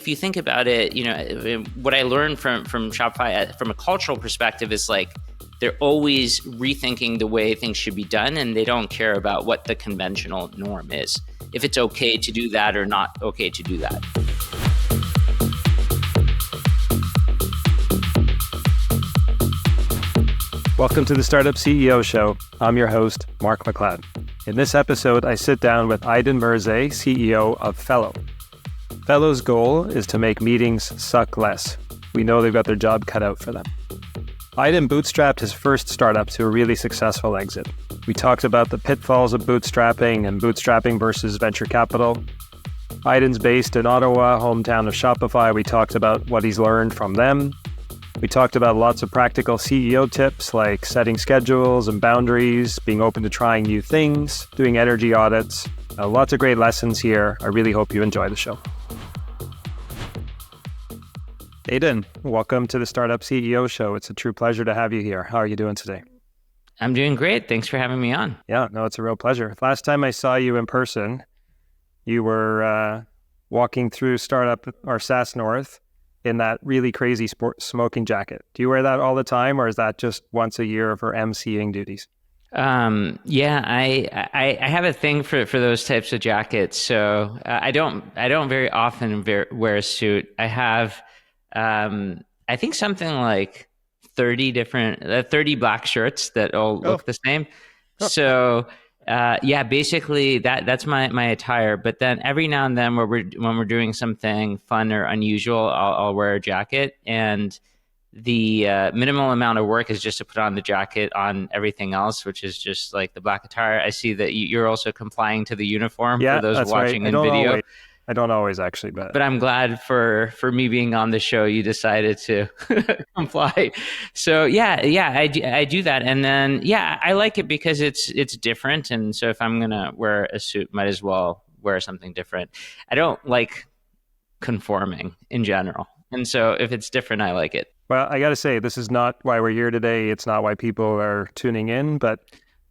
if you think about it, what I learned from Shopify from a cultural perspective is like they're always rethinking the way things should be done, and they don't care about what the conventional norm is, if it's okay to do that or not okay to do that. Welcome to the Startup CEO Show. I'm your host, Mark MacLeod. In this episode, I sit down with Aydin Mirzaee, CEO of Fellow. Fellow's goal is to make meetings suck less. We know they've got their job cut out for them. Aydin bootstrapped his first startup to a really successful exit. We talked about the pitfalls of bootstrapping and bootstrapping versus venture capital. Aydin's based in Ottawa, hometown of Shopify. We talked about what he's learned from them. We talked about lots of practical CEO tips like setting schedules and boundaries, being open to trying new things, doing energy audits. Lots of great lessons here. I really hope you enjoy the show. Aydin, welcome to the Startup CEO Show. It's a true pleasure to have you here. How are you doing today? I'm doing great. Thanks for having me on. Yeah, no, it's a real pleasure. Last time I saw you in person, you were walking through Startup or SaaS North in that really crazy smoking jacket. Do you wear that all the time, or is that just once a year for emceeing duties? Yeah, I have a thing for those types of jackets. So I don't very often wear a suit. I have, I think something like 30 black shirts that all look the same. So yeah, basically that's my attire. But then every now and then when we're doing something fun or unusual, I'll wear a jacket. And the minimal amount of work is just to put on the jacket on everything else, which is just like the black attire. I see that you're also complying to the uniform for those watching in video. I don't always actually, but I'm glad for me being on the show, you decided to comply. So yeah, I do that. And then, yeah, I like it because it's different. And so if I'm going to wear a suit, might as well wear something different. I don't like conforming in general. And so if it's different, I like it. Well, I got to say, this is not why we're here today. It's not why people are tuning in, but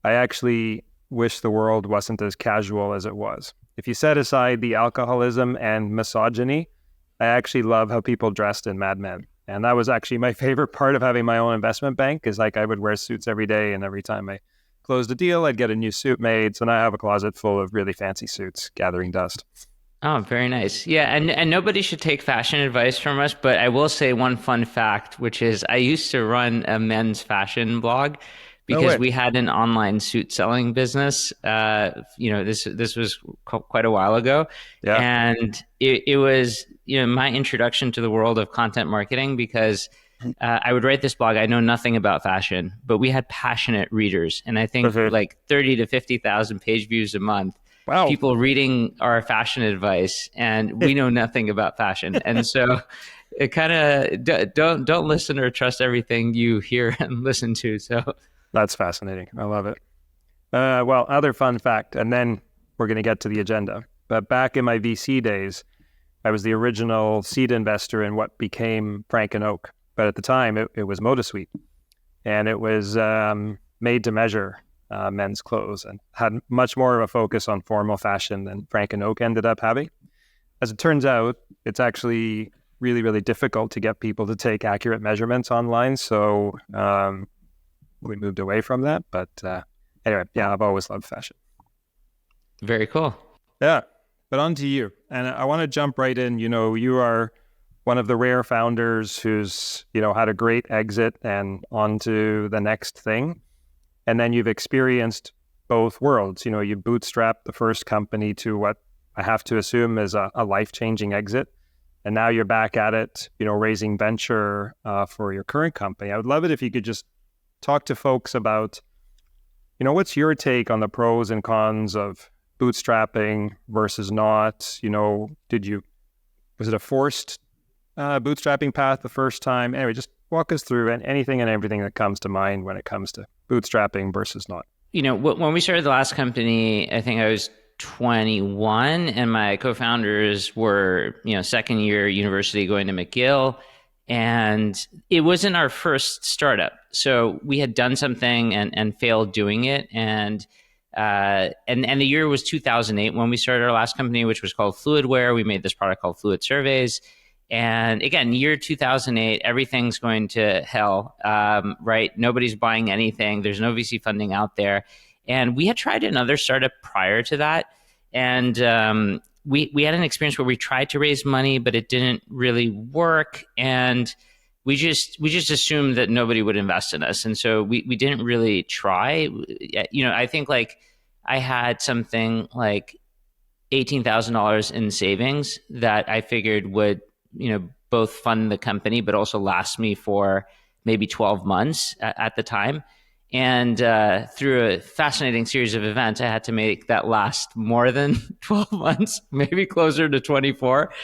I actually wish the world wasn't as casual as it was. If you set aside the alcoholism and misogyny, I actually love how people dressed in Mad Men. And that was actually my favorite part of having my own investment bank, is like I would wear suits every day, and every time I closed a deal, I'd get a new suit made. So now I have a closet full of really fancy suits gathering dust. Oh, very nice. Yeah, and nobody should take fashion advice from us, but I will say one fun fact, which is I used to run a men's fashion blog because we had an online suit selling business. This was quite a while ago. Yeah. And it was, my introduction to the world of content marketing, because I would write this blog. I know nothing about fashion, but we had passionate readers. And I think like 30 to 50,000 page views a month. Wow. People reading our fashion advice, and we know nothing about fashion. And so it kind of don't listen or trust everything you hear and listen to. So that's fascinating. I love it. Well, other fun fact, and then we're going to get to the agenda. But back in my VC days, I was the original seed investor in what became Frank and Oak. But at the time, it was ModaSuite, and it was made to measure men's clothes, and had much more of a focus on formal fashion than Frank and Oak ended up having. As it turns out, it's actually really, really difficult to get people to take accurate measurements online. So we moved away from that. But anyway, yeah, I've always loved fashion. Very cool. Yeah, but on to you. And I want to jump right in. You are one of the rare founders who's, had a great exit and on to the next thing. And then you've experienced both worlds. You bootstrapped the first company to what I have to assume is a life-changing exit. And now you're back at it, raising venture for your current company. I would love it if you could just talk to folks about, what's your take on the pros and cons of bootstrapping versus not? Was it a forced bootstrapping path the first time? Anyway, just walk us through anything and everything that comes to mind when it comes to bootstrapping versus not. When we started the last company, I think I was 21, and my co-founders were, second year university going to McGill, and it wasn't our first startup. So we had done something and failed doing it, and the year was 2008 when we started our last company, which was called Fluidware. We made this product called Fluid Surveys. And again, year 2008, everything's going to hell, right? Nobody's buying anything. There's no VC funding out there. And we had tried another startup prior to that. And we had an experience where we tried to raise money, but it didn't really work. And we just assumed that nobody would invest in us. And so we didn't really try. I think like I had something like $18,000 in savings that I figured would, both fund the company, but also last me for maybe 12 months at the time. And through a fascinating series of events, I had to make that last more than 12 months, maybe closer to 24.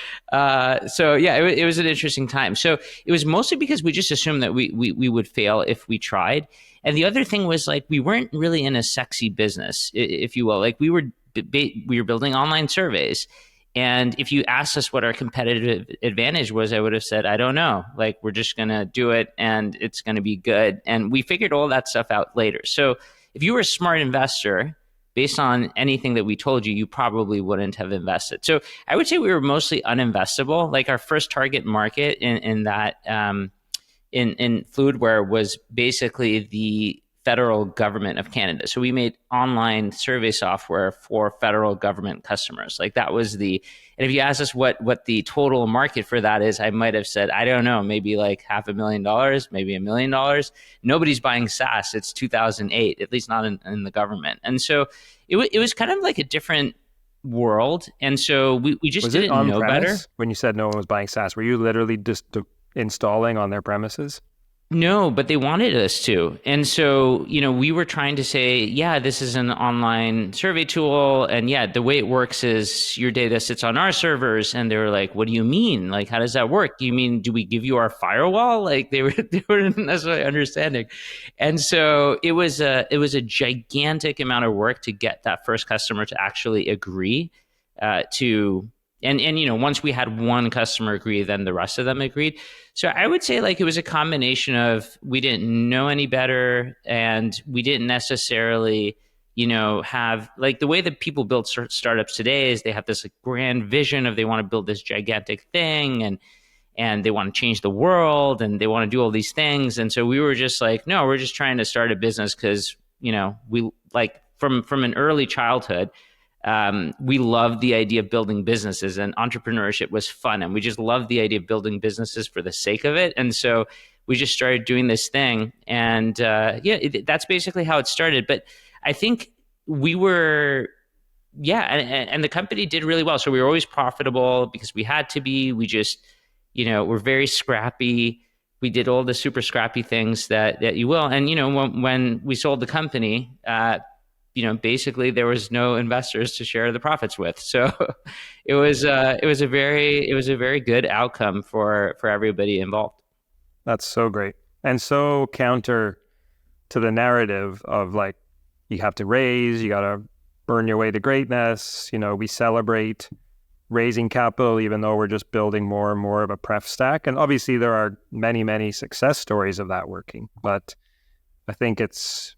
So yeah, it was an interesting time. So it was mostly because we just assumed that we would fail if we tried. And the other thing was like, we weren't really in a sexy business, if you will. Like we were building online surveys. And if you asked us what our competitive advantage was, I would have said, I don't know. Like, we're just going to do it and it's going to be good. And we figured all that stuff out later. So if you were a smart investor, based on anything that we told you, you probably wouldn't have invested. So I would say we were mostly uninvestable. Like our first target market in that, in Fluidware was basically the federal government of Canada. So we made online survey software for federal government customers. Like that was and if you ask us what the total market for that is, I might have said, I don't know, maybe like $500,000, maybe $1 million. Nobody's buying SaaS. It's 2008, at least not in the government. And so it was kind of like a different world. And so we just didn't know better. When you said no one was buying SaaS, were you literally just installing on their premises? No, but they wanted us to. And so, we were trying to say, yeah, this is an online survey tool. And yeah, the way it works is your data sits on our servers. And they were like, what do you mean? Like, how does that work? Do you mean, do we give you our firewall? Like they weren't necessarily understanding. And so it was a gigantic amount of work to get that first customer to actually agree to. And once we had one customer agree, then the rest of them agreed. So I would say like it was a combination of we didn't know any better and we didn't necessarily, have like the way that people build startups today is they have this like grand vision of they want to build this gigantic thing and they want to change the world and they want to do all these things. And so we were just like, no, we're just trying to start a business because, we like from an early childhood, we loved the idea of building businesses and entrepreneurship was fun. And we just loved the idea of building businesses for the sake of it. And so we just started doing this thing. And that's basically how it started. But I think we were, and the company did really well. So we were always profitable because we had to be. We just, we're very scrappy. We did all the super scrappy things that you will. And, when we sold the company, basically there was no investors to share the profits with. So it was a very good outcome for everybody involved. That's so great. And so counter to the narrative of like, you have to raise, you got to burn your way to greatness. We celebrate raising capital, even though we're just building more and more of a pref stack. And obviously there are many, many success stories of that working, but I think it's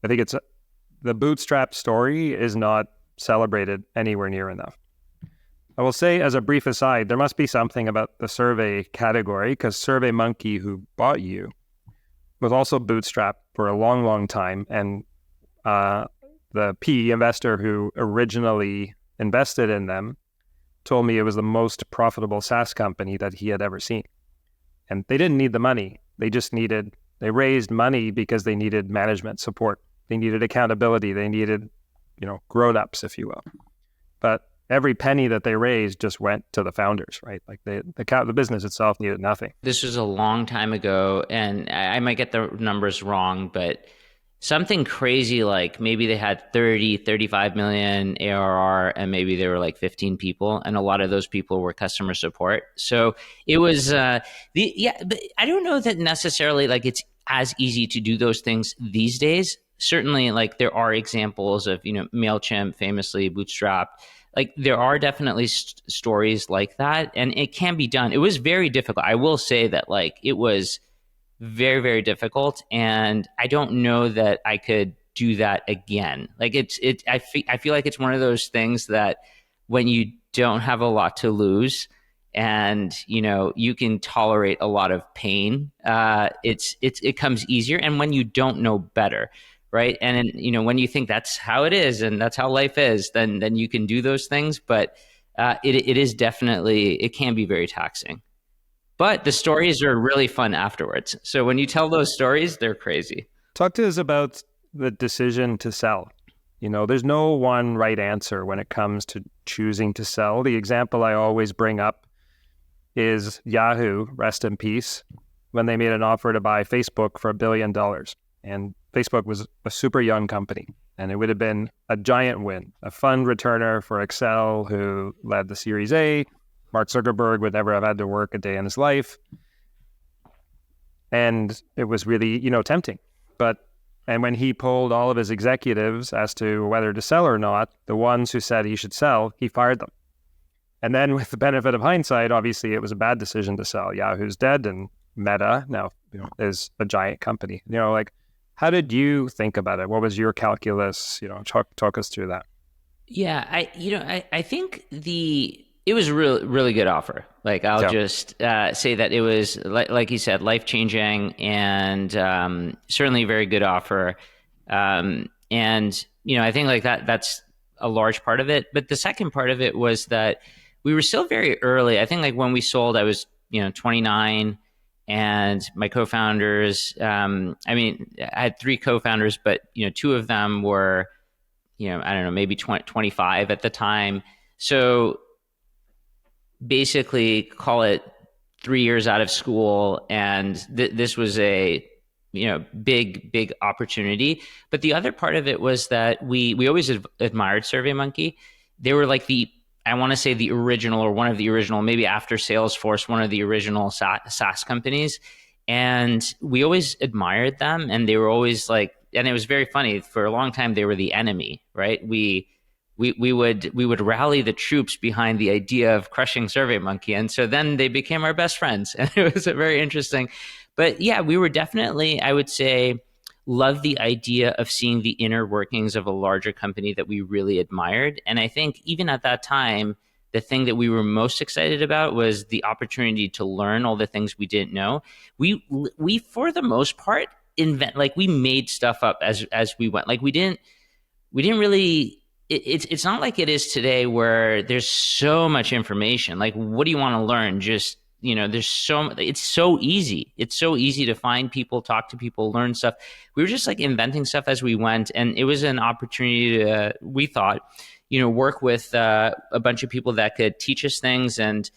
the bootstrap story is not celebrated anywhere near enough. I will say, as a brief aside, there must be something about the survey category because SurveyMonkey, who bought you, was also bootstrapped for a long, long time. And the PE investor who originally invested in them told me it was the most profitable SaaS company that he had ever seen. And they didn't need the money. They raised money because they needed management support. They needed accountability. They needed, grown-ups, if you will. But every penny that they raised just went to the founders, right? Like the business itself needed nothing. This was a long time ago, and I might get the numbers wrong, but something crazy like maybe they had 30, 35 million ARR, and maybe they were like 15 people, and a lot of those people were customer support. So it was, but I don't know that necessarily like it's as easy to do those things these days. Certainly, like there are examples of, MailChimp famously bootstrapped. Like there are definitely stories like that, and it can be done. It was very difficult. I will say that like it was very, very difficult, and I don't know that I could do that again. Like I feel like it's one of those things that when you don't have a lot to lose and you can tolerate a lot of pain. It comes easier, and when you don't know better, right? And when you think that's how it is and that's how life is, then you can do those things. But it is definitely, it can be very taxing. But the stories are really fun afterwards. So when you tell those stories, they're crazy. Talk to us about the decision to sell. There's no one right answer when it comes to choosing to sell. The example I always bring up is Yahoo, rest in peace, when they made an offer to buy Facebook for $1 billion. And Facebook was a super young company, and it would have been a giant win. A fund returner for Excel, who led the Series A. Mark Zuckerberg would never have had to work a day in his life. And it was really, tempting. And when he polled all of his executives as to whether to sell or not, the ones who said he should sell, he fired them. And then with the benefit of hindsight, obviously it was a bad decision to sell. Yahoo's dead, and Meta now is a giant company. How did you think about it? What was your calculus? Talk us through that. Yeah, I think it was a really good offer. Like, I'll just say that it was, like you said, life-changing, and certainly a very good offer. And I think like that's a large part of it. But the second part of it was that we were still very early. I think like when we sold, I was 29, and my co-founders. I had 3 co-founders, but two of them were I don't know, maybe 25 at the time. So basically, call it 3 years out of school, and this was a big opportunity. But the other part of it was that we always admired SurveyMonkey. They were like I want to say the original, or one of the original, maybe after Salesforce, one of the original SaaS companies. And we always admired them, and they were always like, and it was very funny, for a long time they were the enemy, right? We would rally the troops behind the idea of crushing SurveyMonkey, and so then they became our best friends, and it was very interesting. But yeah, we were definitely, I would say, loved the idea of seeing the inner workings of a larger company that we really admired. And I think even at that time, the thing that we were most excited about was the opportunity to learn all the things we didn't know. We for the most part we made stuff up as we went. Like we didn't really. It's not like it is today, where there's so much information. Like, what do you want to learn? Just it's so easy. It's so easy to find people, talk to people, learn stuff. We were just like inventing stuff as we went, and it was an opportunity to, we thought, work with a bunch of people that could teach us things. And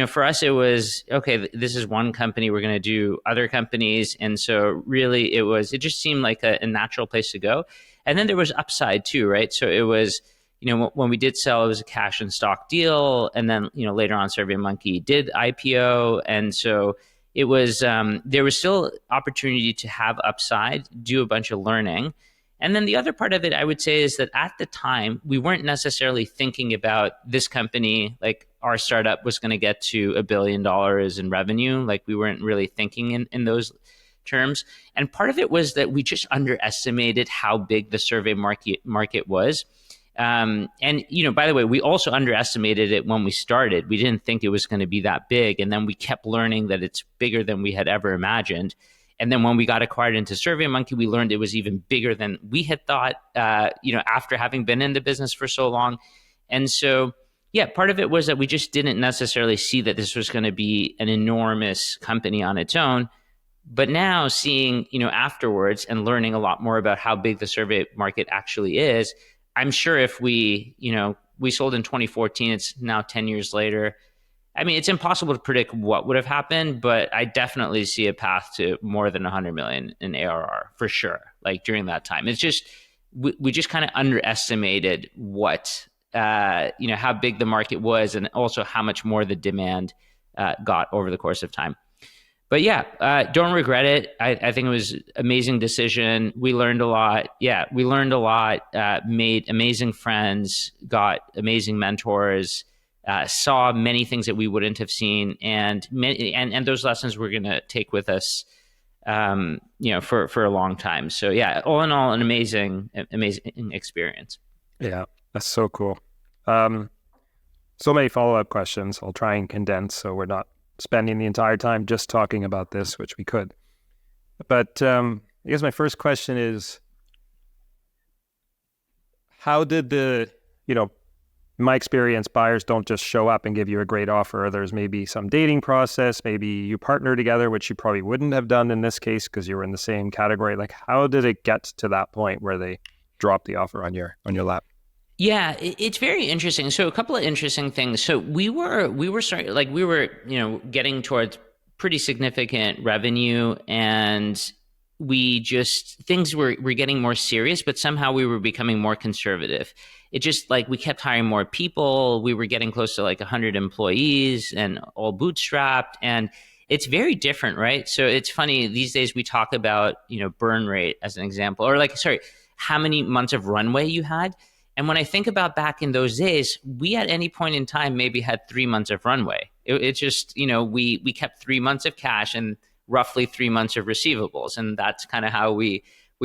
for us, it was, okay, this is one company, we're going to do other companies. And so really it just seemed like a natural place to go. And then there was upside too, right? So it was, when we did sell, it was a cash and stock deal. And then, later on, SurveyMonkey did IPO. And so it was, there was still opportunity to have upside, do a bunch of learning. And then the other part of it, I would say, is that at the time, we weren't necessarily thinking about this company, like our startup was going to get to $1 billion in revenue. Like, we weren't really thinking in those terms. And part of it was that we just underestimated how big the survey market was. And, by the way, we also underestimated it when we started. We didn't think it was going to be that big. And then we kept learning that it's bigger than we had ever imagined. And then when we got acquired into SurveyMonkey, we learned it was even bigger than we had thought, after having been in the business for so long. And so, yeah, part of it was that we just didn't necessarily see that this was going to be an enormous company on its own. But now seeing, afterwards and learning a lot more about how big the survey market actually is, I'm sure if we sold in 2014, it's now 10 years later. I mean, it's impossible to predict what would have happened, but I definitely see a path to more than 100 million in ARR for sure. Like during that time, it's just, we just kind of underestimated what, how big the market was, and also how much more the demand got over the course of time. But yeah, don't regret it. I think it was an amazing decision. We learned a lot. Yeah, we learned a lot, made amazing friends, got amazing mentors, saw many things that we wouldn't have seen. And those lessons we're going to take with us, for a long time. So yeah, all in all, an amazing experience. Yeah, that's so cool. So many follow-up questions. I'll try and condense so we're not spending the entire time just talking about this, which we could. But I guess my first question is, how did in my experience, buyers don't just show up and give you a great offer. There's maybe some dating process. Maybe you partner together, which you probably wouldn't have done in this case because you were in the same category. Like, how did it get to that point where they dropped the offer on your lap? Yeah, it's very interesting. So a couple of interesting things. So we were starting, like we were, getting towards pretty significant revenue, and things were getting more serious, but somehow we were becoming more conservative. It just like we kept hiring more people. We were getting close to like 100 employees and all bootstrapped, and it's very different, right? So it's funny these days we talk about, burn rate as an example, or how many months of runway you had. And when I think about back in those days, we at any point in time maybe had 3 months of runway. It's just, we kept 3 months of cash and roughly 3 months of receivables. And that's kind of how we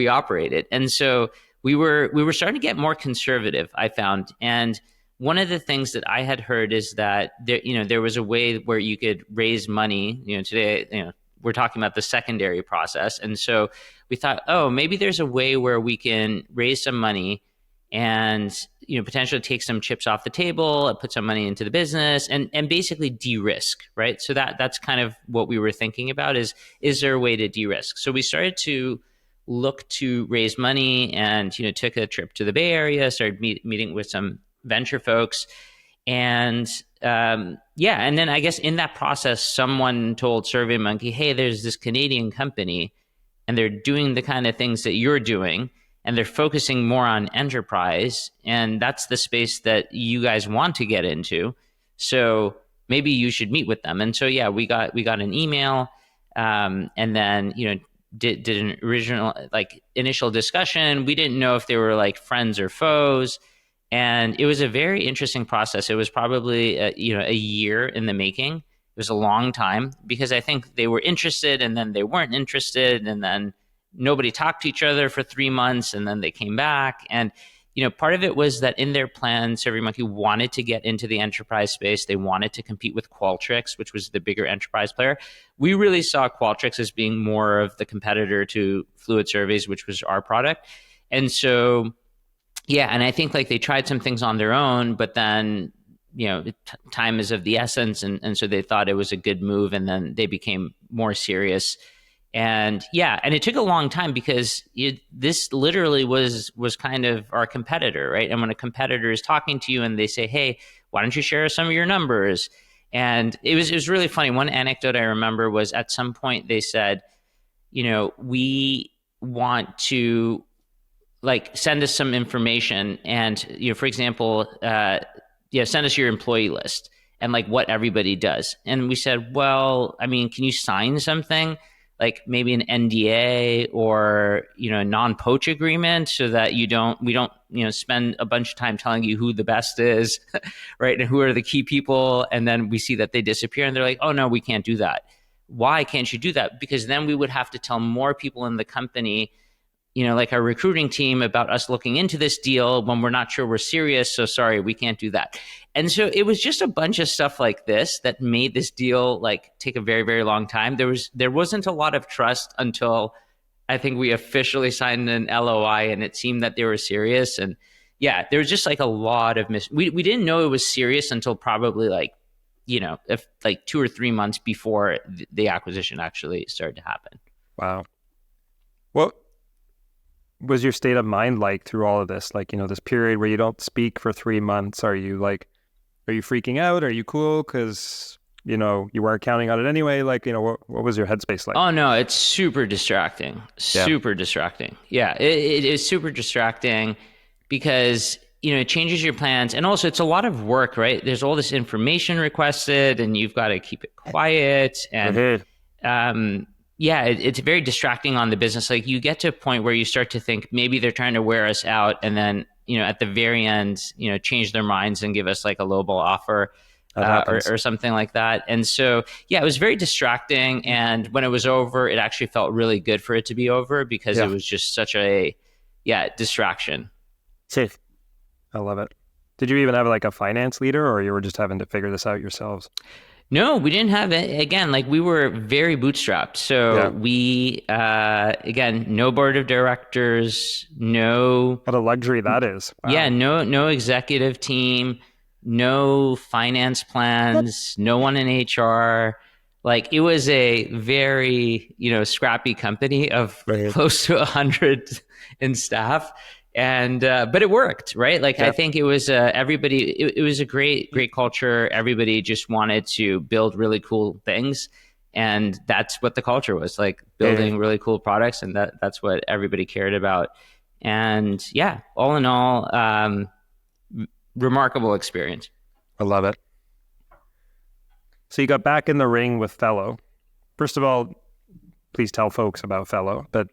operated. And so we were starting to get more conservative, I found. And one of the things that I had heard is that there was a way where you could raise money. Today, we're talking about the secondary process. And so we thought, oh, maybe there's a way where we can raise some money and potentially take some chips off the table, put some money into the business, and basically de-risk, right? So that's kind of what we were thinking about is there a way to de-risk? So we started to look to raise money and took a trip to the Bay Area, started meeting with some venture folks, and and then I guess in that process, someone told SurveyMonkey, hey, there's this Canadian company, and they're doing the kind of things that you're doing, and they're focusing more on enterprise, and that's the space that you guys want to get into. So maybe you should meet with them. And so we got an email, and then did an original initial discussion. We didn't know if they were like friends or foes, and it was a very interesting process. It was probably a year in the making. It was a long time because I think they were interested, and then they weren't interested, and then nobody talked to each other for 3 months, and then they came back. And, part of it was that in their plan, SurveyMonkey wanted to get into the enterprise space. They wanted to compete with Qualtrics, which was the bigger enterprise player. We really saw Qualtrics as being more of the competitor to Fluid Surveys, which was our product. And so, and I think they tried some things on their own, but then, time is of the essence. And so they thought it was a good move, and then they became more serious. And it took a long time because this literally was kind of our competitor, right? And when a competitor is talking to you and they say, hey, why don't you share some of your numbers? And it was really funny. One anecdote I remember was at some point they said, we want to send us some information, and for example, send us your employee list and what everybody does. And we said, well, I mean, can you sign something? Like maybe an NDA or a non-poach agreement, so that we don't spend a bunch of time telling you who the best is, right, and who are the key people, and then we see that they disappear, and they're like, oh no, we can't do that. Why can't you do that? Because then we would have to tell more people in the company, like our recruiting team, about us looking into this deal when we're not sure we're serious. So sorry, we can't do that. And so it was just a bunch of stuff like this that made this deal take a very, very long time. There wasn't a lot of trust until I think we officially signed an LOI, and it seemed that they were serious. And there was just a lot of we didn't know it was serious until probably if 2 or 3 months before the acquisition actually started to happen. Wow. What was your state of mind through all of this? This period where you don't speak for 3 months, are you freaking out? Are you cool? Because, you weren't counting on it anyway. What was your headspace like? Oh no, it's super distracting. Super distracting. Yeah, it is super distracting because, it changes your plans. And also it's a lot of work, right? There's all this information requested, and you've got to keep it quiet. And, it's very distracting on the business. You get to a point where you start to think maybe they're trying to wear us out, and then, at the very end, change their minds and give us a lowball offer or something like that. And so, it was very distracting. And when it was over, it actually felt really good for it to be over because it was just such a, distraction. Safe. I love it. Did you even have like a finance leader, or you were just having to figure this out yourselves? No, we didn't have it. Again, like we were very bootstrapped. So Yeah. we, again, no board of directors, no, What a luxury that is. yeah, Wow. no executive team, no finance plans, no one in HR. Like it was a very, scrappy company of Right. close to 100 in staff. And but it worked, right? Like I Yeah. think it was everybody. It was a great culture. Everybody just wanted to build really cool things, and that's what the culture was like: Yeah. building really cool products, and that's what everybody cared about. And yeah, all in all, remarkable experience. I love it. So you got back in the ring with Fellow. First of all, please tell folks about Fellow. But,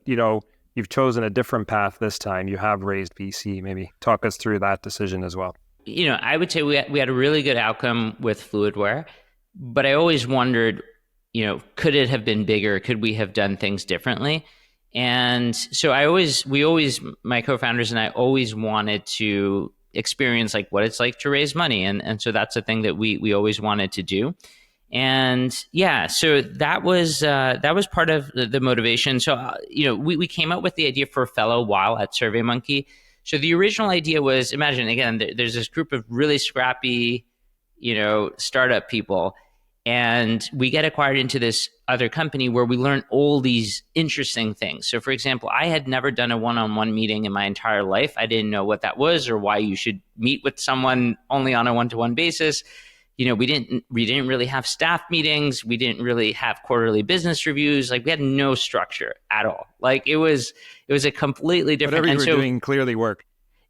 you've chosen a different path this time. You have raised VC. Maybe talk us through that decision as well. I would say we had a really good outcome with Fluidware, but I always wondered, could it have been bigger? Could we have done things differently? And so my co-founders and I always wanted to experience like what it's like to raise money. And so that's the thing that we always wanted to do. And yeah, so that was part of the motivation. So, we came up with the idea for Fellow while at SurveyMonkey. So the original idea was, imagine again, there's this group of really scrappy, startup people, and we get acquired into this other company where we learn all these interesting things. So for example, I had never done a one-on-one meeting in my entire life. I didn't know what that was or why you should meet with someone only on a one-to-one basis. We didn't really have staff meetings. We didn't really have quarterly business reviews. Like we had no structure at all. Like it was a completely different. Whatever you were doing clearly worked.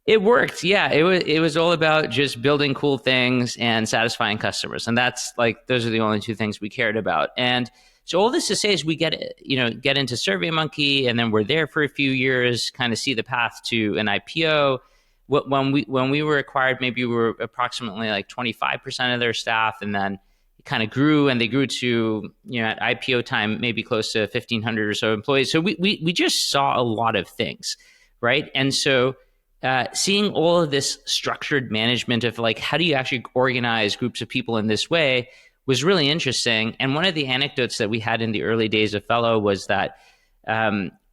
It worked. Yeah. It was all about just building cool things and satisfying customers. And that's like, those are the only two things we cared about. And so all this to say is we get into SurveyMonkey, and then we're there for a few years, kind of see the path to an IPO. When we were acquired, maybe we were approximately like 25% of their staff, and then it kind of grew, and they grew to, at IPO time, maybe close to 1,500 or so employees. So we just saw a lot of things, right? And so seeing all of this structured management of like, how do you actually organize groups of people in this way was really interesting. And one of the anecdotes that we had in the early days of Fellow was that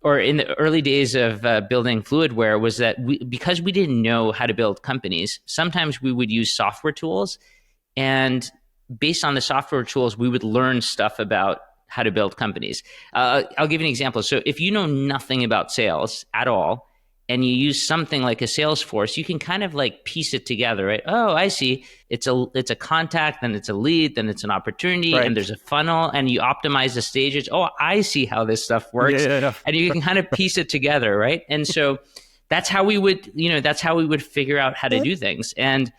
or in the early days of building Fluidware was that because we didn't know how to build companies, sometimes we would use software tools, and based on the software tools, we would learn stuff about how to build companies. I'll give you an example. So if you know nothing about sales at all, and you use something like a Salesforce, you can kind of like piece it together, right? Oh, I see. It's a contact, then it's a lead, then it's an opportunity, right. And there's a funnel, and you optimize the stages. Oh, I see how this stuff works. Yeah. And you can kind of piece it together, right? And so that's how we would figure out how to do things. And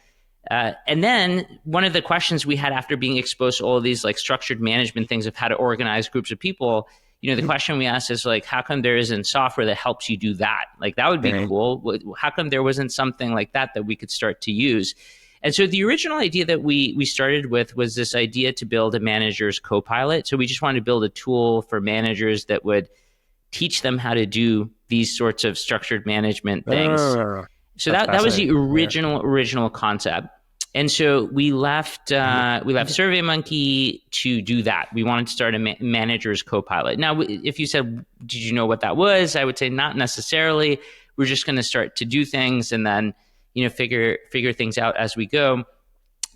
then one of the questions we had after being exposed to all of these like structured management things of how to organize groups of people, the question we asked is like, how come there isn't software that helps you do that? Like that would be cool. How come there wasn't something like that we could start to use? And so the original idea that we started with was this idea to build a manager's co-pilot. So we just wanted to build a tool for managers that would teach them how to do these sorts of structured management things. So that was the original concept. And so we left SurveyMonkey to do that. We wanted to start a manager's co-pilot. Now, if you said, did you know what that was? I would say not necessarily. We're just going to start to do things and then, figure things out as we go.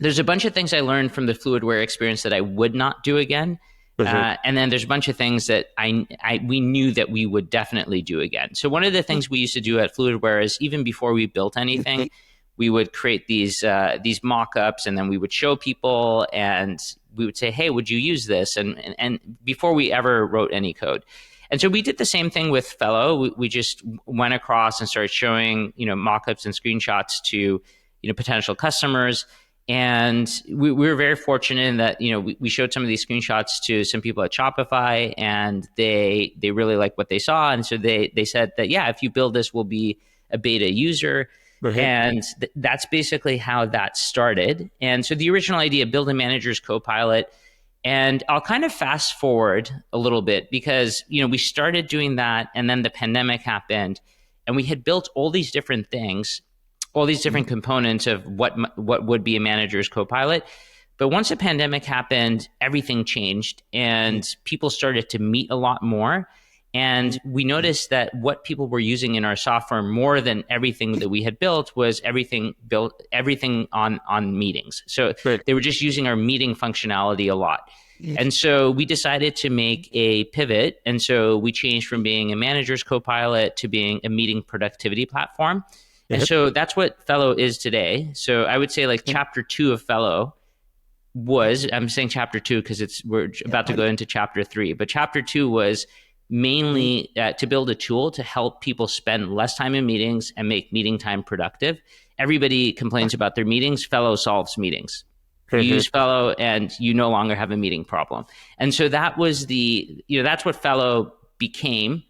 There's a bunch of things I learned from the Fluidware experience that I would not do again. And then there's a bunch of things that we knew that we would definitely do again. So one of the things we used to do at Fluidware is even before we built anything, we would create these mockups, and then we would show people, and we would say, "Hey, would you use this?" And before we ever wrote any code, and so we did the same thing with Fellow. We just went across and started showing mockups and screenshots to potential customers, and we were very fortunate in that we showed some of these screenshots to some people at Shopify, and they really liked what they saw, and so they said that if you build this, we'll be a beta user. And that's basically how that started. And so the original idea, build a manager's co-pilot. And I'll kind of fast forward a little bit because, we started doing that, and then the pandemic happened, and we had built all these different things. all these different components of what would be a manager's co-pilot. But once the pandemic happened, everything changed and people started to meet a lot more. And we noticed that what people were using in our software more than everything that we had built was everything on meetings. So they were just using our meeting functionality a lot. And so we decided to make a pivot. And so we changed from being a manager's co-pilot to being a meeting productivity platform. And so that's what Fellow is today. So I would say like chapter 2 of Fellow I'm saying chapter 2 because we're about to go into chapter 3, but chapter 2 was mainly to build a tool to help people spend less time in meetings and make meeting time productive. Everybody complains about their meetings. Fellow solves meetings. You use Fellow and you no longer have a meeting problem. And so that was that's what Fellow became.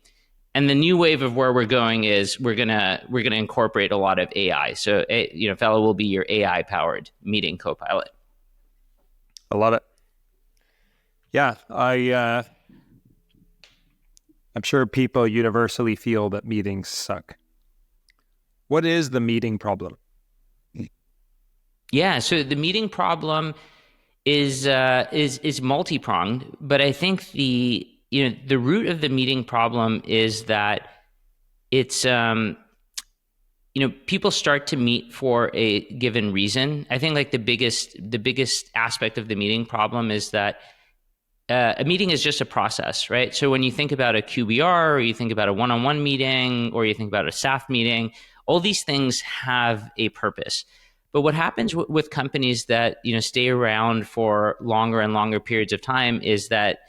And the new wave of where we're going is we're gonna incorporate a lot of AI. So Fellow will be your AI powered meeting co-pilot. I love it. Yeah, I'm sure people universally feel that meetings suck. What is the meeting problem? Yeah, so the meeting problem is multi-pronged, but I think the root of the meeting problem is that it's people start to meet for a given reason. I think like the biggest aspect of the meeting problem is that a meeting is just a process, right? So when you think about a QBR, or you think about a one-on-one meeting, or you think about a staff meeting, all these things have a purpose. But what happens with companies that stay around for longer and longer periods of time is that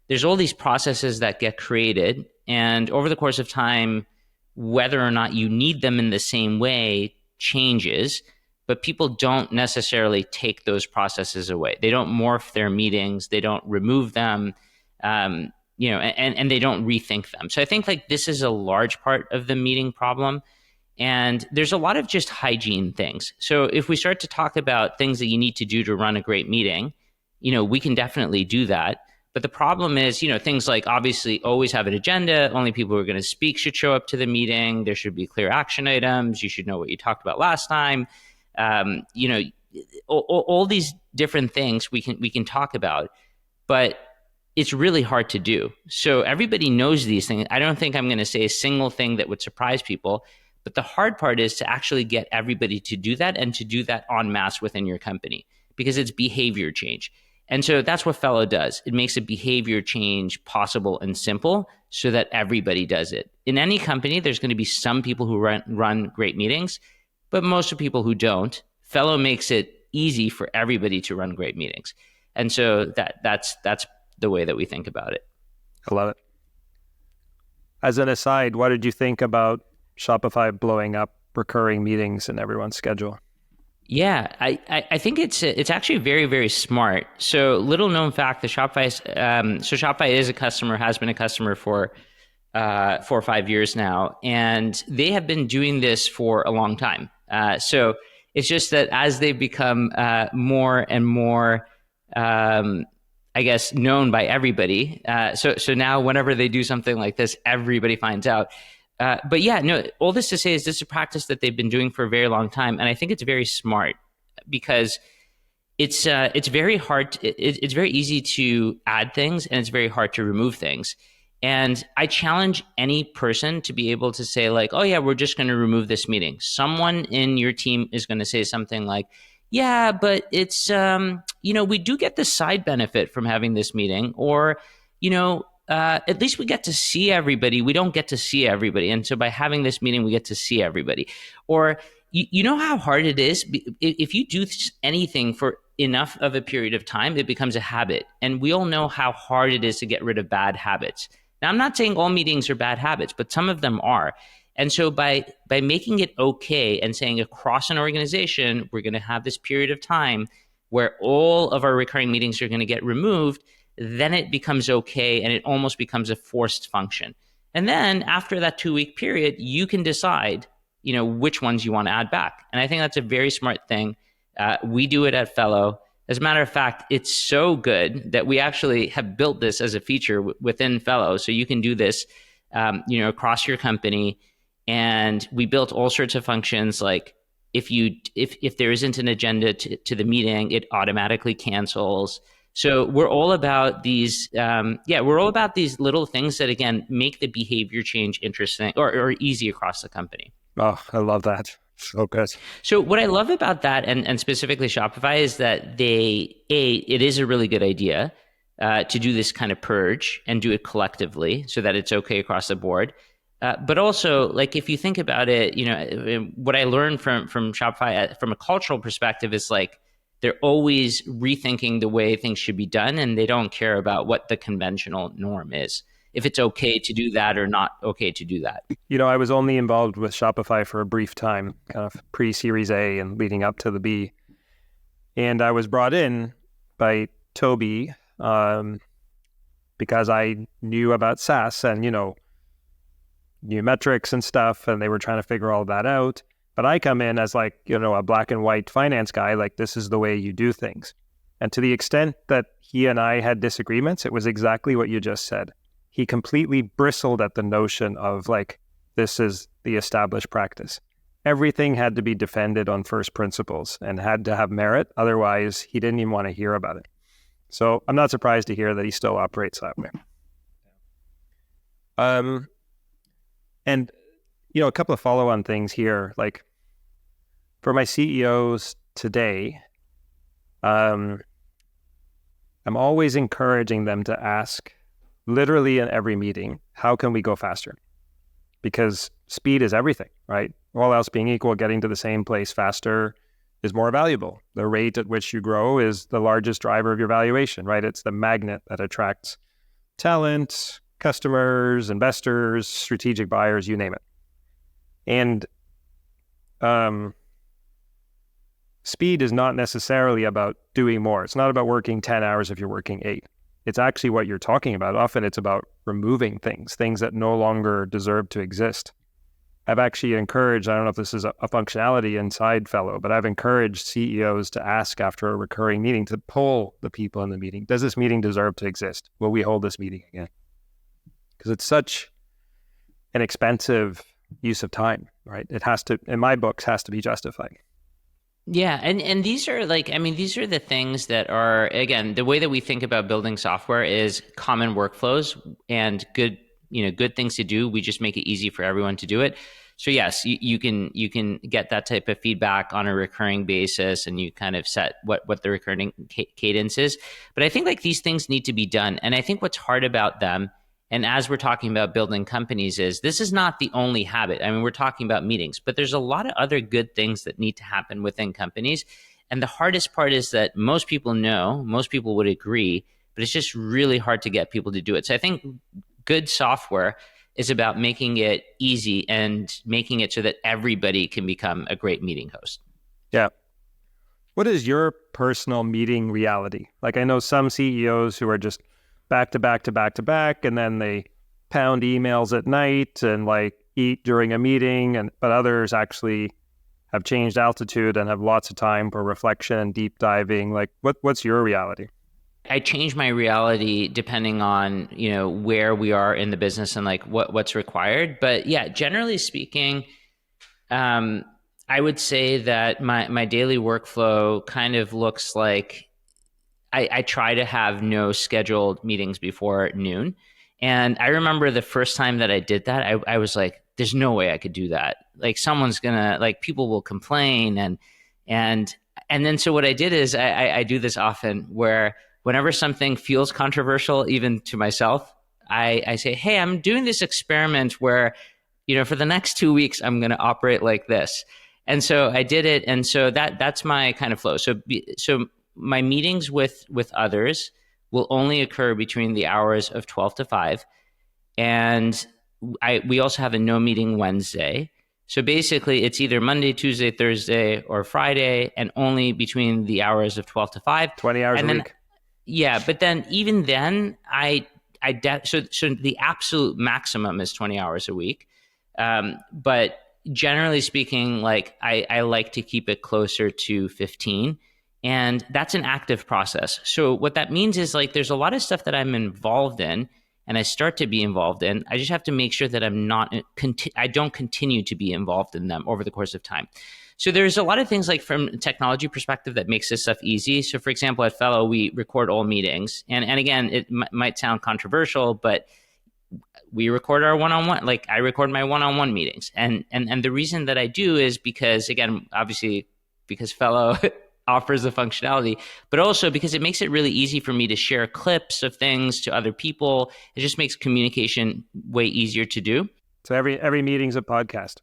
there's all these processes that get created, and over the course of time, whether or not you need them in the same way changes, but people don't necessarily take those processes away. They don't morph their meetings, they don't remove them, and they don't rethink them. So I think like this is a large part of the meeting problem. And there's a lot of just hygiene things. So if we start to talk about things that you need to do to run a great meeting, we can definitely do that. But the problem is, things like obviously always have an agenda. Only people who are going to speak should show up to the meeting. There should be clear action items. You should know what you talked about last time. All these different things we can talk about, but it's really hard to do. So everybody knows these things. I don't think I'm going to say a single thing that would surprise people. But the hard part is to actually get everybody to do that and to do that en masse within your company because it's behavior change. And so that's what Fellow does. It makes a behavior change possible and simple so that everybody does it. In any company, there's going to be some people who run great meetings, but most of the people who don't. Fellow makes it easy for everybody to run great meetings. And so that's the way that we think about it. I love it. As an aside, what did you think about Shopify blowing up recurring meetings in everyone's schedule? Yeah, I think it's actually very, very smart. So little known fact, Shopify is a customer, has been a customer for 4 or 5 years now, and they have been doing this for a long time. So it's just that as they've become more and more, I guess, known by everybody. So now whenever they do something like this, everybody finds out. But yeah, no, all this to say is this is a practice that they've been doing for a very long time. And I think it's very smart because it's very hard. It's very easy to add things and it's very hard to remove things. And I challenge any person to be able to say like, oh yeah, we're just going to remove this meeting. Someone in your team is going to say something like, yeah, but it's, we do get the side benefit from having this meeting, or, at least we get to see everybody. We don't get to see everybody. And so by having this meeting, we get to see everybody. Or you know how hard it is? If you do anything for enough of a period of time, it becomes a habit. And we all know how hard it is to get rid of bad habits. Now, I'm not saying all meetings are bad habits, but some of them are. And so by making it okay and saying across an organization, we're going to have this period of time where all of our recurring meetings are going to get removed, then it becomes okay and it almost becomes a forced function. And then after that 2-week period, you can decide, which ones you want to add back. And I think that's a very smart thing. We do it at Fellow. As a matter of fact, it's so good that we actually have built this as a feature within Fellow. So you can do this, across your company. And we built all sorts of functions like if there isn't an agenda to the meeting, it automatically cancels. So we're all about these, we're all about these little things that, again, make the behavior change interesting or easy across the company. Oh, I love that. So good. So what I love about that, and specifically Shopify, is that it is a really good idea to do this kind of purge and do it collectively so that it's okay across the board. But also, like, if you think about it, what I learned from Shopify from a cultural perspective is, like, they're always rethinking the way things should be done, and they don't care about what the conventional norm is, if it's okay to do that or not okay to do that. I was only involved with Shopify for a brief time, kind of pre-Series A and leading up to the B. And I was brought in by Toby because I knew about SaaS and, new metrics and stuff, and they were trying to figure all that out. But I come in as, like, a black and white finance guy, like, this is the way you do things. And to the extent that he and I had disagreements, it was exactly what you just said. He completely bristled at the notion of, like, this is the established practice. Everything had to be defended on first principles and had to have merit. Otherwise, he didn't even want to hear about it. So I'm not surprised to hear that he still operates that way. And, a couple of follow-on things here, like, for my CEOs today, I'm always encouraging them to ask, literally in every meeting, how can we go faster? Because speed is everything, right? All else being equal, getting to the same place faster is more valuable. The rate at which you grow is the largest driver of your valuation, right? It's the magnet that attracts talent, customers, investors, strategic buyers, you name it. And speed is not necessarily about doing more. It's not about working 10 hours if you're working 8. It's actually what you're talking about. Often it's about removing things that no longer deserve to exist. I've actually encouraged, I don't know if this is a functionality inside Fellow, but I've encouraged CEOs to ask after a recurring meeting, to poll the people in the meeting, does this meeting deserve to exist? Will we hold this meeting again? Because it's such an expensive use of time, right? It has to, in my books, has to be justified. Yeah, and these are these are the things that are, again, the way that we think about building software is common workflows and good things to do. We just make it easy for everyone to do it. So yes, you can get that type of feedback on a recurring basis, and you kind of set what the recurring cadence is. But I think, like, these things need to be done. And I think what's hard about them, and as we're talking about building companies, is this is not the only habit. I mean, we're talking about meetings, but there's a lot of other good things that need to happen within companies. And the hardest part is that most people know, most people would agree, but it's just really hard to get people to do it. So I think good software is about making it easy and making it so that everybody can become a great meeting host. Yeah. What is your personal meeting reality? Like, I know some CEOs who are just back to back to back to back, and then they pound emails at night and, like, eat during a meeting, but others actually have changed altitude and have lots of time for reflection and deep diving. Like, what's your reality? I change my reality depending on, where we are in the business and, like, what's required. But yeah, generally speaking, I would say that my daily workflow kind of looks like I try to have no scheduled meetings before noon. And I remember the first time that I did that, I was like, there's no way I could do that. Like, someone's gonna, like, people will complain. And then so what I did is I do this often, where whenever something feels controversial, even to myself, I say, hey, I'm doing this experiment where, for the next 2 weeks, I'm going to operate like this. And so I did it. And so that's my kind of flow. So my meetings with others will only occur between the hours of 12 to 5. And we also have a no meeting Wednesday. So basically, it's either Monday, Tuesday, Thursday, or Friday, and only between the hours of 12 to 5. 20 hours a week. Yeah, but then even then, so the absolute maximum is 20 hours a week. But generally speaking, like, I like to keep it closer to 15. And that's an active process. So what that means is, like, there's a lot of stuff that I'm involved in, and I start to be involved in, I just have to make sure that I don't continue to be involved in them over the course of time. So there's a lot of things like from a technology perspective that makes this stuff easy. So for example, at Fellow, we record all meetings. And again, it might sound controversial, but we record our one-on-one, like I record my one-on-one meetings. And the reason that I do is because, again, obviously because Fellow offers the functionality, but also because it makes it really easy for me to share clips of things to other people. It just makes communication way easier to do. So every meeting's a podcast.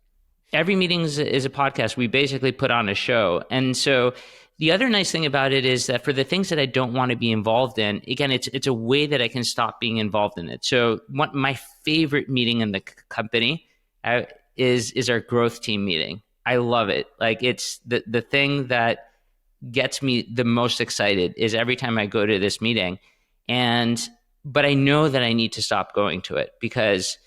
Every meeting is a podcast. We basically put on a show. And so the other nice thing about it is that for the things that I don't want to be involved in, again, it's a way that I can stop being involved in it. So my favorite meeting in the company is our growth team meeting. I love it. Like it's the thing that gets me the most excited is every time I go to this meeting. But I know that I need to stop going to it because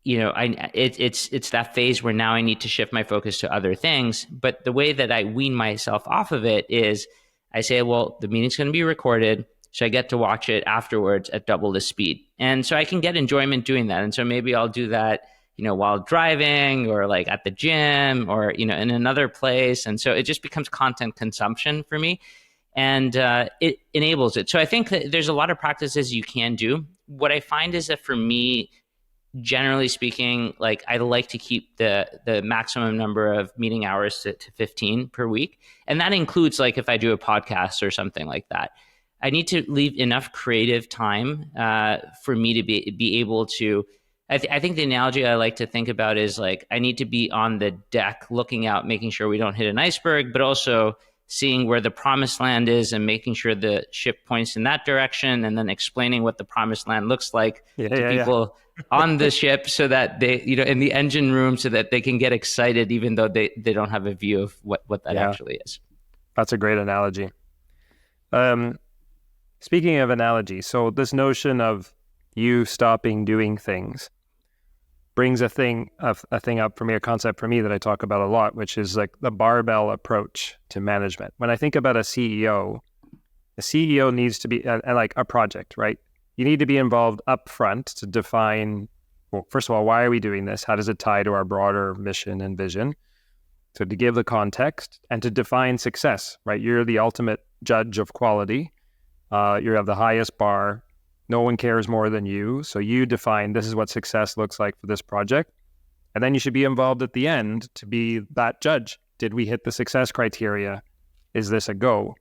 it's that phase where now I need to shift my focus to other things. But the way that I wean myself off of it is I say, well, the meeting's going to be recorded, so I get to watch it afterwards at double the speed. And so I can get enjoyment doing that. And so maybe I'll do that, while driving or like at the gym or, in another place. And so it just becomes content consumption for me and it enables it. So I think that there's a lot of practices you can do. What I find is that for me, generally speaking, like I like to keep the maximum number of meeting hours to 15 per week. And that includes like if I do a podcast or something like that. I need to leave enough creative time for me to be able to, I think the analogy I like to think about is like, I need to be on the deck looking out, making sure we don't hit an iceberg, but also seeing where the promised land is and making sure the ship points in that direction and then explaining what the promised land looks like to people on the ship so that they, in the engine room so that they can get excited even though they don't have a view of what that actually is. That's a great analogy. Speaking of analogy, so this notion of you stopping doing things brings a thing up for me, a concept for me that I talk about a lot, which is like the barbell approach to management. When I think about a CEO needs to be like a project, right? You need to be involved up front to define, well, first of all, why are we doing this? How does it tie to our broader mission and vision? So to give the context and to define success, right? You're the ultimate judge of quality. You have the highest bar. No one cares more than you. So you define this is what success looks like for this project. And then you should be involved at the end to be that judge. Did we hit the success criteria? Is this a go?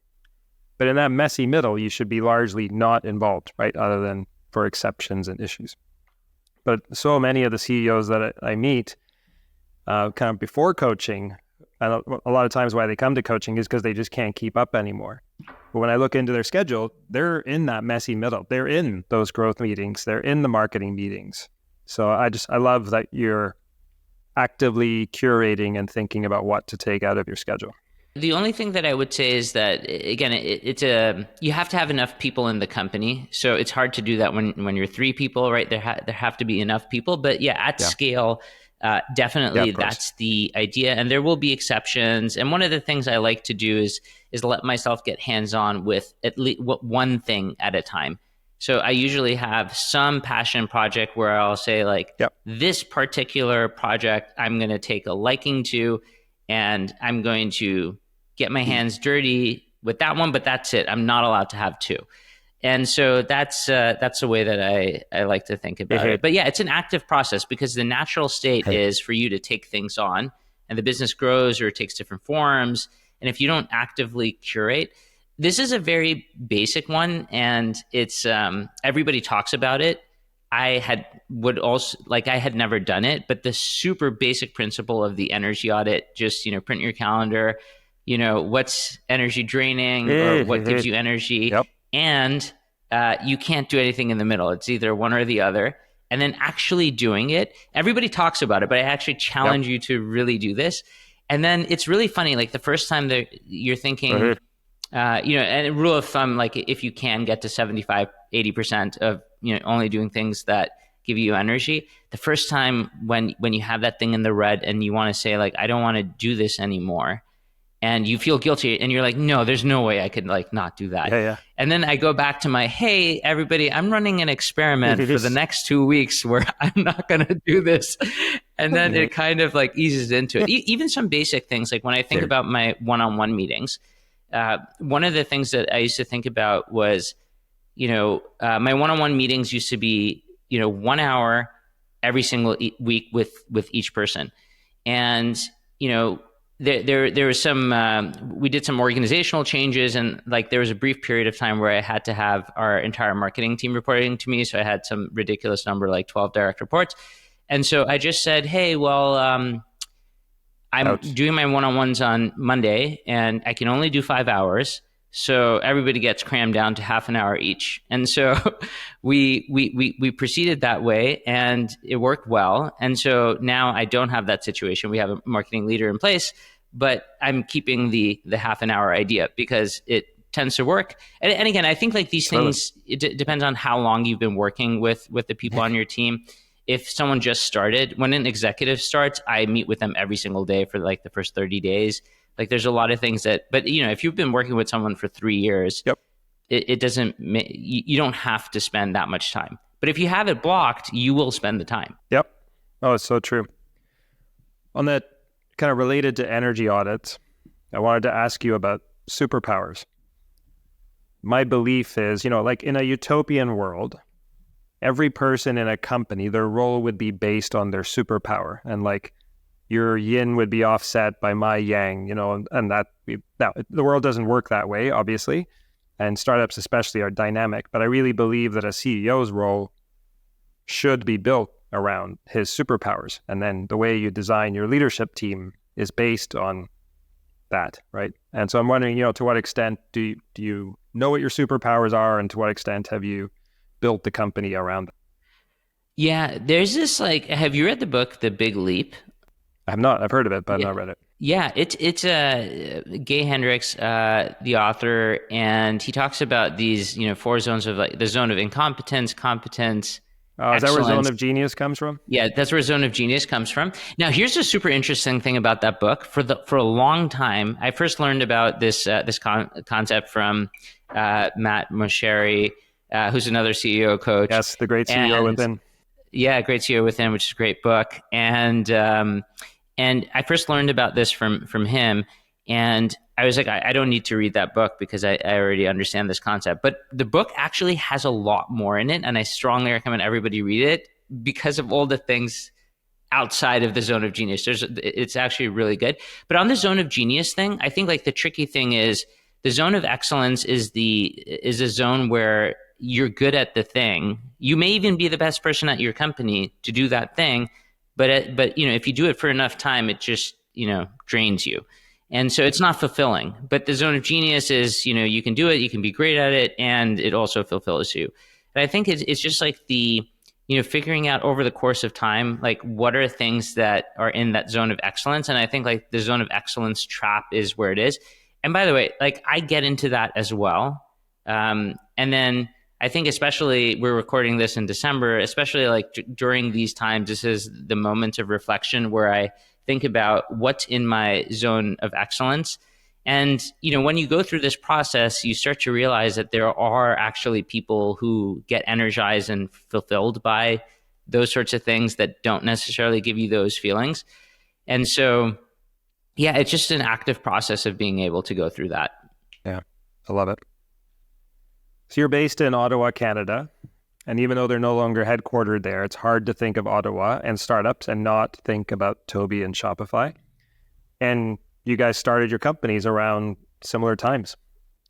But in that messy middle, you should be largely not involved, right? Other than for exceptions and issues. But so many of the CEOs that I meet kind of before coaching, and a lot of times why they come to coaching is because they just can't keep up anymore. But when I look into their schedule, they're in that messy middle. They're in those growth meetings. They're in the marketing meetings. So I love that you're actively curating and thinking about what to take out of your schedule. The only thing that I would say is that, again, you have to have enough people in the company. So it's hard to do that when you're 3 people, right? There have to be enough people. But at scale, definitely that's the idea. And there will be exceptions. And one of the things I like to do is let myself get hands-on with at least one thing at a time. So I usually have some passion project where I'll say like, this particular project I'm going to take a liking to, and I'm going to get my hands dirty with that one, but that's it. I'm not allowed to have 2. And so that's the way that I like to think about it. But it's an active process because the natural state is for you to take things on and the business grows or it takes different forms. And if you don't actively curate, this is a very basic one and it's everybody talks about it. I had never done it, but the super basic principle of the energy audit, just, print your calendar, what's energy draining or what gives you energy. And you can't do anything in the middle. It's either one or the other. And then actually doing it, everybody talks about it, but I actually challenge you to really do this. And then it's really funny, like the first time that you're thinking, and rule of thumb, like if you can get to 75, 80% of, only doing things that give you energy, the first time when you have that thing in the red and you want to say like, I don't want to do this anymore, and you feel guilty and you're like, no, there's no way I could like not do that. Yeah, And then I go back to my, hey, everybody, I'm running an experiment for the yeah. next 2 weeks where I'm not going to do this. And then it kind of like eases into it. Even some basic things, like when I think about my one-on-one meetings, one of the things that I used to think about was, my one-on-one meetings used to be, 1 hour every single week with each person. And, there was some, we did some organizational changes, and like there was a brief period of time where I had to have our entire marketing team reporting to me. So I had some ridiculous number, like 12 direct reports. And so I just said, hey, well, I'm doing my one-on-ones on Monday and I can only do 5 hours. So everybody gets crammed down to half an hour each. And so we proceeded that way and it worked well. And so now I don't have that situation. We have a marketing leader in place, but I'm keeping the half an hour idea because it tends to work. And again, I think like these things, it depends on how long you've been working with the people on your team. If someone just started, when an executive starts, I meet with them every single day for like the first 30 days. Like there's a lot of things but if you've been working with someone for 3 years, it doesn't, you don't have to spend that much time. But if you have it blocked, you will spend the time. Yep. Oh, it's so true. On that kind of related to energy audits, I wanted to ask you about superpowers. My belief is, like in a utopian world, every person in a company, their role would be based on their superpower. And like your yin would be offset by my yang, and that the world doesn't work that way, obviously. And startups especially are dynamic. But I really believe that a CEO's role should be built around his superpowers. And then the way you design your leadership team is based on that, right? And so I'm wondering, to what extent do you know what your superpowers are, and to what extent have you built the company around them? Yeah, there's this have you read the book, The Big Leap? I have not. I've heard of it, but I've not read it. Yeah, it's Gay Hendricks, the author, and he talks about these, 4 zones of like the zone of incompetence, competence. Is that where Zone of Genius comes from? Yeah, that's where Zone of Genius comes from. Now, here's a super interesting thing about that book. For a long time, I first learned about this concept from Matt Mosheri, who's another CEO coach. Yes, the great CEO Within. Yeah, Great CEO Within, which is a great book. And I first learned about this from him. And I was like, I don't need to read that book because I already understand this concept. But the book actually has a lot more in it. And I strongly recommend everybody read it because of all the things outside of the zone of genius. It's actually really good. But on the zone of genius thing, I think like the tricky thing is the zone of excellence is a zone where you're good at the thing. You may even be the best person at your company to do that thing. But if you do it for enough time, it just, drains you. And so it's not fulfilling. But the zone of genius is, you can do it, you can be great at it, and it also fulfills you. And I think it's just like figuring out over the course of time, like what are things that are in that zone of excellence. And I think like the zone of excellence trap is where it is. And by the way, like I get into that as well. And then I think especially we're recording this in December, especially like during these times, this is the moment of reflection where I think about what's in my zone of excellence. And, when you go through this process, you start to realize that there are actually people who get energized and fulfilled by those sorts of things that don't necessarily give you those feelings. And so, yeah, it's just an active process of being able to go through that. Yeah, I love it. So you're based in Ottawa, Canada. And even though they're no longer headquartered there, it's hard to think of Ottawa and startups and not think about Toby and Shopify. And you guys started your companies around similar times.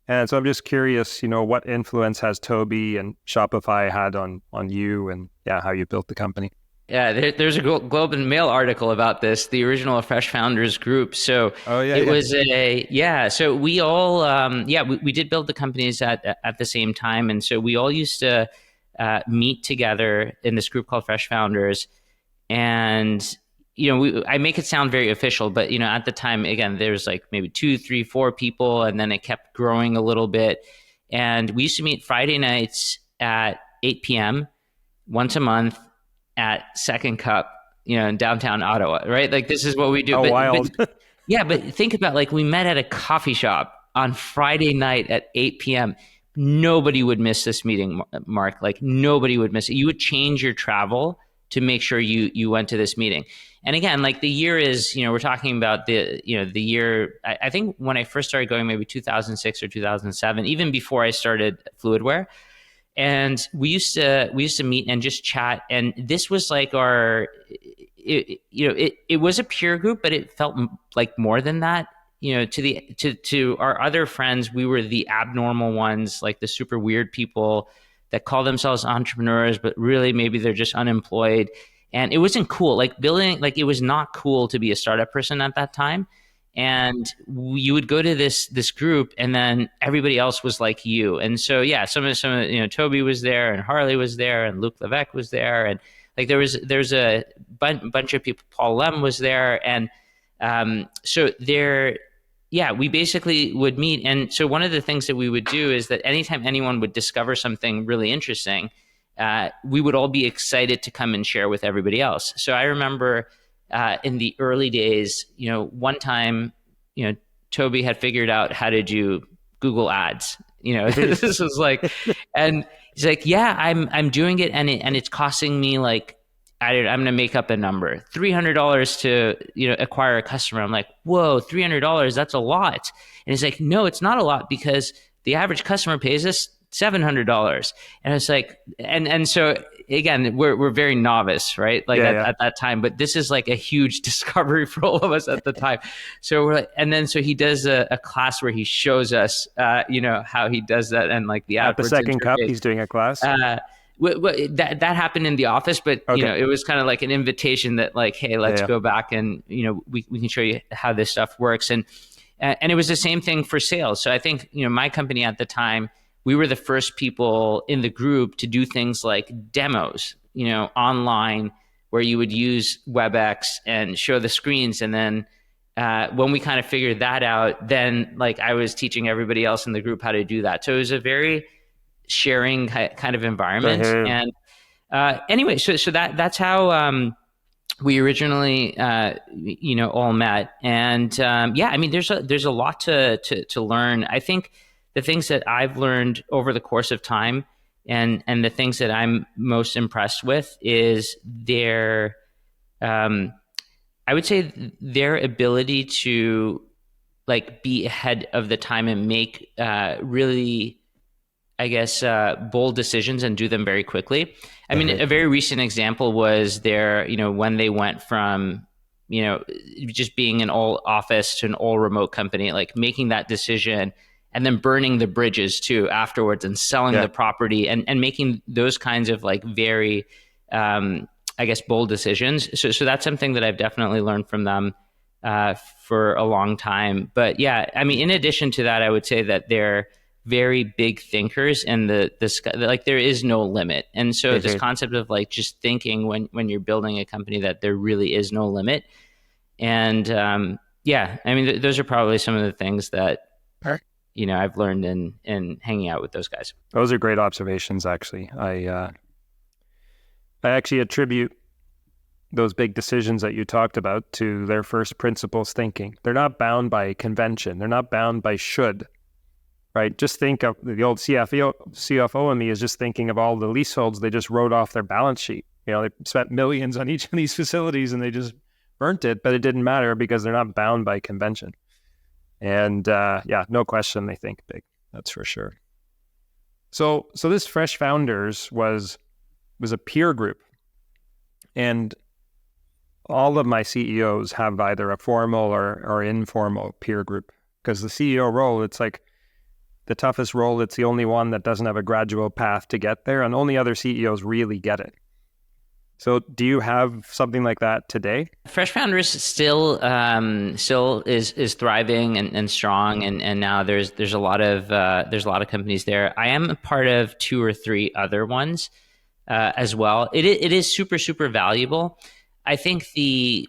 And so I'm just curious, what influence has Toby and Shopify had on you and how you built the company? Yeah, there's a Globe and Mail article about this, the original Fresh Founders group. So so we all, we did build the companies at the same time. And so we all used to meet together in this group called Fresh Founders. And, I make it sound very official, but, at the time, again, there's like maybe 2, 3, 4 people, and then it kept growing a little bit. And we used to meet Friday nights at 8 p.m. once a month at Second Cup, in downtown Ottawa, right? Like this is what we do. Wild. Yeah, but think about like we met at a coffee shop on Friday night at 8 p.m. Nobody would miss this meeting, Mark. Like nobody would miss it. You would change your travel to make sure you went to this meeting. And again, like the year is, we're talking about the year, I think when I first started going, maybe 2006 or 2007, even before I started Fluidware. And we used to meet and just chat. And this was like it was a peer group, but it felt like more than that. To our other friends, we were the abnormal ones, like the super weird people that call themselves entrepreneurs, but really maybe they're just unemployed. And it wasn't cool. Like it was not cool to be a startup person at that time. And you would go to this group, and then everybody else was like you. And so yeah, some of Toby was there, and Harley was there, and Luc Levesque was there, and like there's a bunch of people. Paul Lem was there, and so there. Yeah, we basically would meet. And so one of the things that we would do is that anytime anyone would discover something really interesting, we would all be excited to come and share with everybody else. So I remember in the early days, one time, Toby had figured out how to do Google Ads. This was like, and he's like, yeah, I'm doing it, and it's costing me like, I'm going to make up a number, $300 to acquire a customer. I'm like, whoa, $300, that's a lot. And he's like, no, it's not a lot, because the average customer pays us $700. And it's like, and so again, we're very novice, right? Like at that time, but this is like a huge discovery for all of us at the time. So we're like, and then so he does a class where he shows us, how he does that, and like the at the second cup, he's doing a class. That happened in the office, but it was kind of like an invitation that like, hey, let's go back and we can show you how this stuff works. And it was the same thing for sales. So I think my company at the time, we were the first people in the group to do things like demos, online, where you would use WebEx and show the screens. And then when we kind of figured that out, then like I was teaching everybody else in the group how to do that. So it was a very sharing kind of environment. And anyway, so that's how we originally all met. And there's a lot to learn. I think the things that I've learned over the course of time, and the things that I'm most impressed with, is their I would say their ability to like be ahead of the time and make really, I guess, bold decisions and do them very quickly. I mean, a very recent example was when they went from, just being an all office to an all remote company, like making that decision and then burning the bridges too afterwards, and selling the property, and making those kinds of like very, I guess, bold decisions. So that's something that I've definitely learned from them for a long time. But yeah, I mean, in addition to that, I would say that they're very big thinkers, and like there is no limit. And so this concept of like just thinking when you're building a company that there really is no limit. And I mean, those are probably some of the things that I've learned in hanging out with those guys. Those are great observations, actually. I actually attribute those big decisions that you talked about to their first principles thinking. They're not bound by convention. They're not bound by should. Right? Just think of the old CFO in me is just thinking of all the leaseholds they just wrote off their balance sheet. They spent millions on each of these facilities and they just burnt it, but it didn't matter because they're not bound by convention. And no question, they think big. That's for sure. So this Fresh Founders was a peer group, and all of my CEOs have either a formal or informal peer group, because the CEO role, it's like the toughest role. It's the only one that doesn't have a gradual path to get there, and only other CEOs really get it. So do you have something like that today? Fresh Founders still is thriving and strong, and now there's a lot of companies there. I am a part of 2 or 3 other ones as well. It is super, super valuable. I think the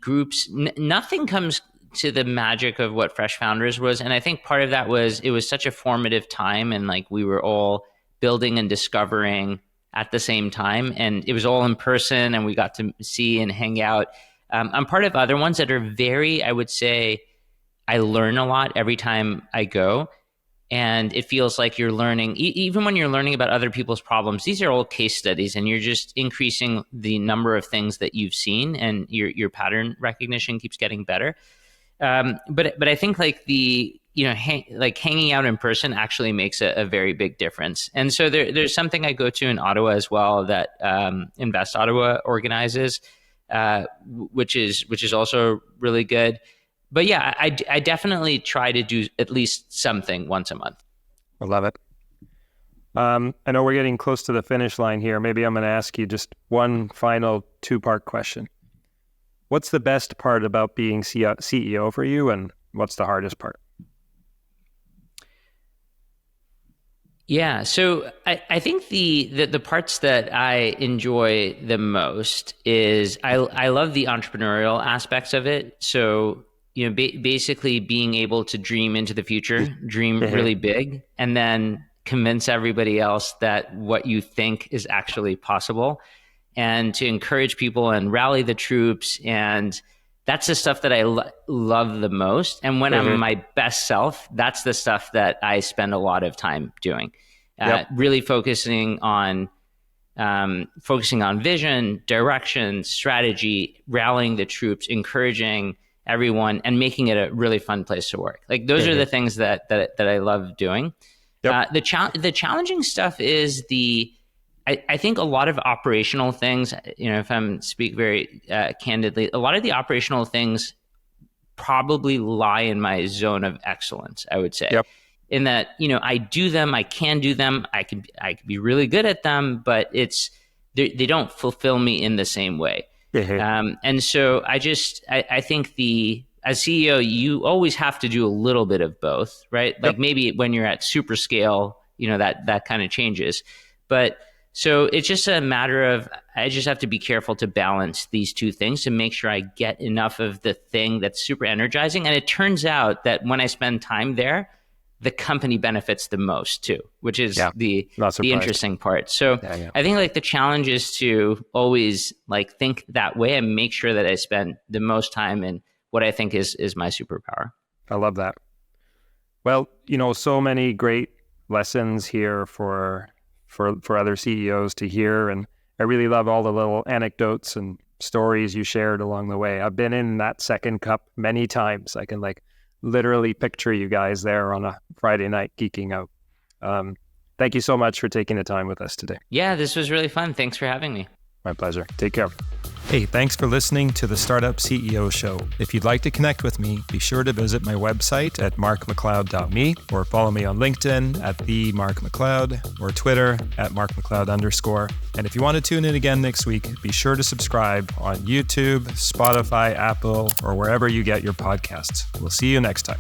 groups, nothing comes to the magic of what Fresh Founders was. And I think part of that was it was such a formative time, and like we were all building and discovering at the same time, and it was all in person, and we got to see and hang out. I'm part of other ones that are very, I would say, I learn a lot every time I go. And it feels like you're learning, even when you're learning about other people's problems, these are all case studies, and you're just increasing the number of things that you've seen, and your pattern recognition keeps getting better. But I think like hanging out in person actually makes a very big difference. And so there's something I go to in Ottawa as well that Invest Ottawa organizes, which is also really good. But yeah, I definitely try to do at least something once a month. I love it. I know we're getting close to the finish line here. Maybe I'm going to ask you just one final 2-part question. What's the best part about being CEO for you, and what's the hardest part? Yeah, so I think the parts that I enjoy the most is I love the entrepreneurial aspects of it. So basically being able to dream into the future, dream really big, and then convince everybody else that what you think is actually possible, and to encourage people and rally the troops. And that's the stuff that I love the most. And when I'm my best self, that's the stuff that I spend a lot of time doing, really focusing on vision, direction, strategy, rallying the troops, encouraging everyone, and making it a really fun place to work. Like those are the things that I love doing. The challenging stuff is I think a lot of operational things, if I'm speak very candidly, a lot of the operational things probably lie in my zone of excellence, I would say. In that, I do them, I can do them, I can be really good at them, but they don't fulfill me in the same way. And so I think as CEO, you always have to do a little bit of both, right? Like maybe when you're at super scale, that kind of changes. But so it's just a matter of, I just have to be careful to balance these two things to make sure I get enough of the thing that's super energizing. And it turns out that when I spend time there, the company benefits the most too, which is the interesting part. So I think like the challenge is to always like think that way and make sure that I spend the most time in what I think is my superpower. I love that. Well, so many great lessons here for other CEOs to hear. And I really love all the little anecdotes and stories you shared along the way. I've been in that second cup many times. I can literally picture you guys there on a Friday night geeking out. Thank you so much for taking the time with us today. Yeah, this was really fun. Thanks for having me. My pleasure. Take care. Hey, thanks for listening to the Startup CEO Show. If you'd like to connect with me, be sure to visit my website at markmacleod.me, or follow me on LinkedIn at @themarkmacleod, or Twitter at @markmacleod_. And if you want to tune in again next week, be sure to subscribe on YouTube, Spotify, Apple, or wherever you get your podcasts. We'll see you next time.